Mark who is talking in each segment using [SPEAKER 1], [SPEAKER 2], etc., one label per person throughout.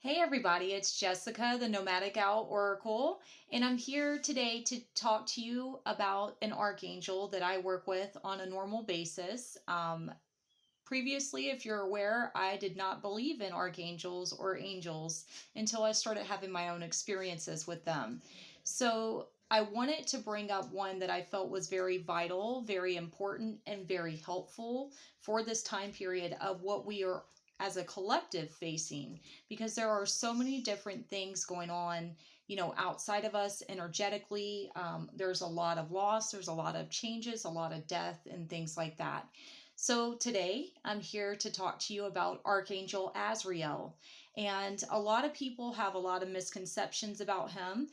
[SPEAKER 1] Hey everybody, it's Jessica, the Nomadic Owl Oracle, and I'm here today to talk to you about an archangel that I work with on a normal basis. Previously, if you're aware, I did not believe in archangels or angels until I started having my own experiences with them. So I wanted to bring up one that I felt was very vital, very important, and very helpful for this time period of what we are as a collective facing, because there are so many different things going on, outside of us energetically. There's a lot of loss, there's a lot of changes, a lot of death, and things like that. So today I'm here to talk to you about Archangel Azreal. And a lot of people have a lot of misconceptions about him.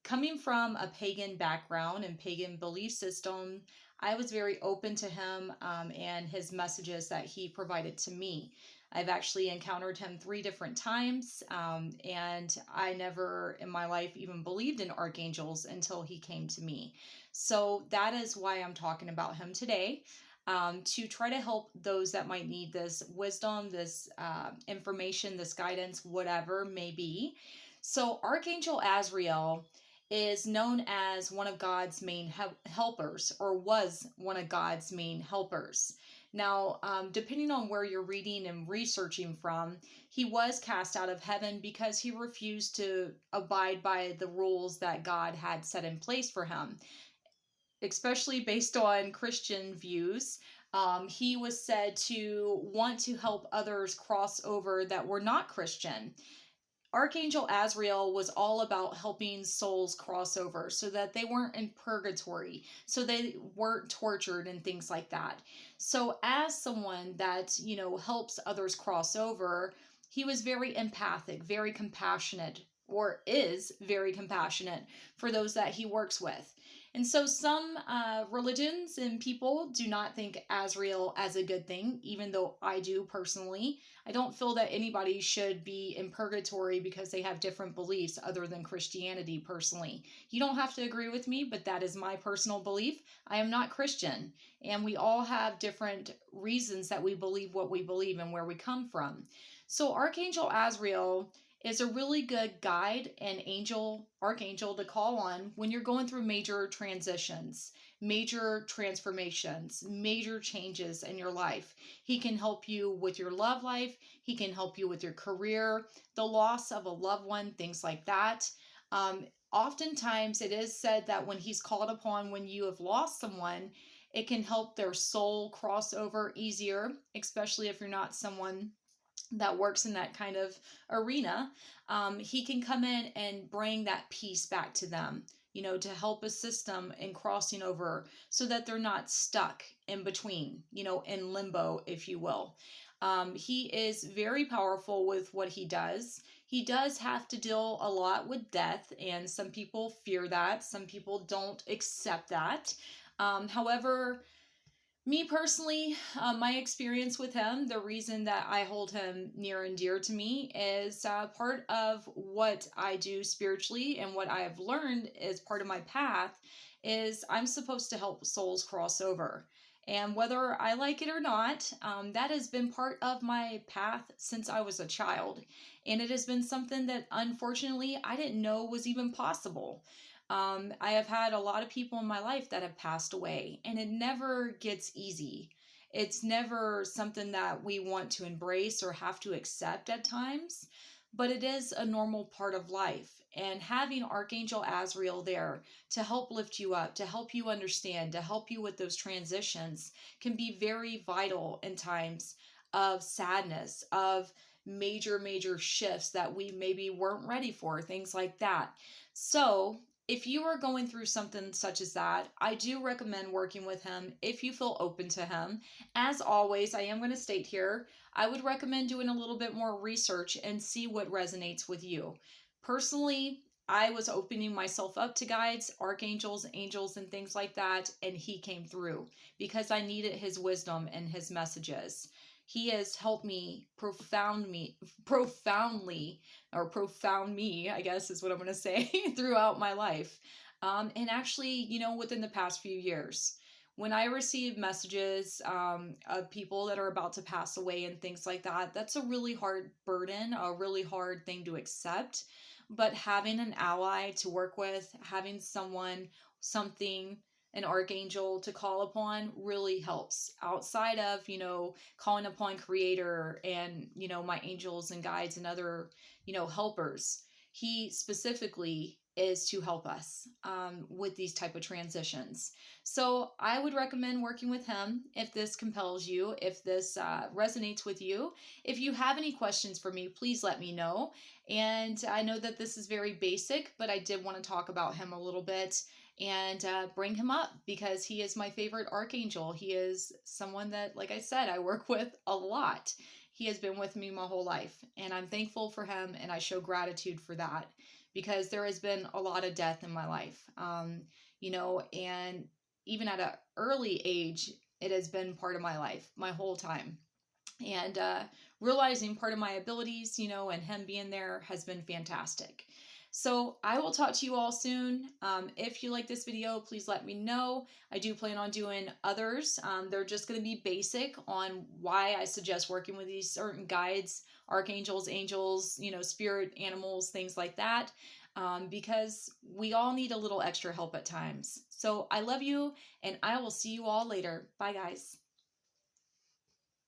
[SPEAKER 1] Coming from a pagan background and pagan belief system, I was very open to him and his messages that he provided to me. I've actually encountered him 3 different times, and I never in my life even believed in archangels until he came to me. So that is why I'm talking about him today. To try to help those that might need this wisdom, this information, this guidance, whatever may be. So, Archangel Azrael is known as one of God's main helpers, or was one of God's main helpers. Now, depending on where you're reading and researching from, he was cast out of heaven because he refused to abide by the rules that God had set in place for him, especially based on Christian views. He was said to want to help others cross over that were not Christian. Archangel Azrael was all about helping souls cross over so that they weren't in purgatory, so they weren't tortured and things like that. So, as someone that, helps others cross over, he was very empathic, very compassionate, or is very compassionate for those that he works with. And so, some religions and people do not think Azrael as a good thing, even though I do personally. I don't feel that anybody should be in purgatory because they have different beliefs other than Christianity personally. You don't have to agree with me, but that is my personal belief. I am not Christian, and we all have different reasons that we believe what we believe and where we come from. So Archangel Azrael is a really good guide and archangel to call on when you're going through major transitions, major transformations, major changes in your life. He can help you with your love life. He can help you with your career, the loss of a loved one, things like that. Oftentimes, it is said that when he's called upon when you have lost someone, it can help their soul cross over easier, especially if you're not someone that works in that kind of arena. He can come in and bring that peace back to them, to help assist them in crossing over so that they're not stuck in between, in limbo, if you will. He is very powerful with what he does. He does have to deal a lot with death, and some people fear that. Some people don't accept that. However, me personally, my experience with him, the reason that I hold him near and dear to me is part of what I do spiritually, and what I have learned as part of my path is I'm supposed to help souls cross over. And whether I like it or not, that has been part of my path since I was a child. And it has been something that unfortunately I didn't know was even possible. I have had a lot of people in my life that have passed away, and it never gets easy. It's never something that we want to embrace or have to accept at times, but it is a normal part of life. And having Archangel Azrael there to help lift you up, to help you understand, to help you with those transitions can be very vital in times of sadness, of major shifts that we maybe weren't ready for, things like that. So, if you are going through something such as that, I do recommend working with him if you feel open to him. As always, I am going to state here, I would recommend doing a little bit more research and see what resonates with you. Personally, I was opening myself up to guides, archangels, angels, and things like that, and he came through because I needed his wisdom and his messages. He has helped me profoundly, or profound me, I guess is what I'm going to say, throughout my life. And actually, within the past few years, when I receive messages of people that are about to pass away and things like that, that's a really hard burden, a really hard thing to accept. But having an ally to work with, having someone, something, an archangel to call upon really helps outside of, calling upon creator and, my angels and guides and other, helpers. He specifically is to help us with these type of transitions. So I would recommend working with him if this compels you, if this resonates with you. If you have any questions for me, please let me know. And I know that this is very basic, but I did want to talk about him a little bit and bring him up because he is my favorite archangel. He is someone that, like I said, I work with a lot. He has been with me my whole life, and I'm thankful for him, and I show gratitude for that because there has been a lot of death in my life. And even at an early age, it has been part of my life my whole time. And realizing part of my abilities, and him being there has been fantastic. So I will talk to you all soon. If you like this video, please let me know. I do plan on doing others. They're just going to be basic on why I suggest working with these certain guides, archangels, angels, spirit animals, things like that. Because we all need a little extra help at times. So I love you, and I will see you all later. Bye, guys.